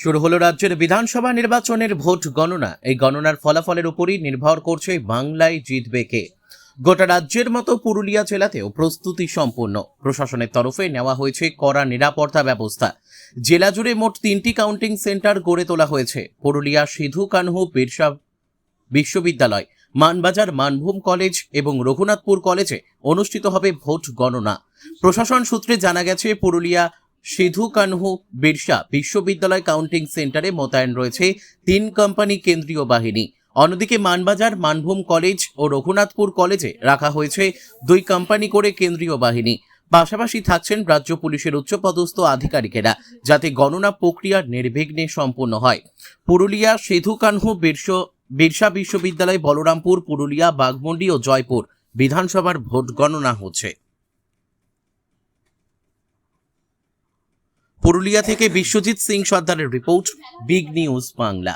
শুরু হলো রাজ্যের বিধানসভা নির্বাচনের ভোট গণনা। এই গণনার ফলাফলের উপরই নির্ভর করছে বাংলায় জিতবে কে। গোটা রাজ্যের মতো পুরুলিয়া জেলাতেও প্রস্তুতি সম্পূর্ণ। প্রশাসনের তরফে নেওয়া হয়েছে কড়া নিরাপত্তা ব্যবস্থা। জেলা জুড়ে মোট 3টি কাউন্টিং সেন্টার গড়ে তোলা হয়েছে। পুরুলিয়া সিধু কানহু বিরসা বিশ্ববিদ্যালয়, মানবাজার মানভূম কলেজ এবং রঘুনাথপুর কলেজে অনুষ্ঠিত হবে ভোট গণনা। প্রশাসন সূত্রে জানা গেছে, পুরুলিয়া সিধু কানহু বিরসা বিশ্ববিদ্যালয় কাউন্টিং সেন্টারে মোতায়েন রয়েছে 3 কোম্পানি কেন্দ্রীয় বাহিনী। অন্যদিকে মানবাজার মানভূম কলেজ ও রঘুনাথপুর কলেজে রাখা হয়েছে 2 কোম্পানি করে কেন্দ্রীয় বাহিনী। পাশাপাশি থাকছেন রাজ্য পুলিশের উচ্চপদস্থ আধিকারিকেরা, যাতে গণনা প্রক্রিয়া নির্বিঘ্নে সম্পন্ন হয়। পুরুলিয়া সিধু কানহু বিরসা বিশ্ববিদ্যালয়, বলরামপুর, পুরুলিয়া, বাঘমুন্ডি ও জয়পুর বিধানসভার ভোট গণনা হচ্ছে। পুরুলিয়া থেকে বিশ্বজিৎ সিং সর্দারের রিপোর্ট, বিগ নিউজ বাংলা।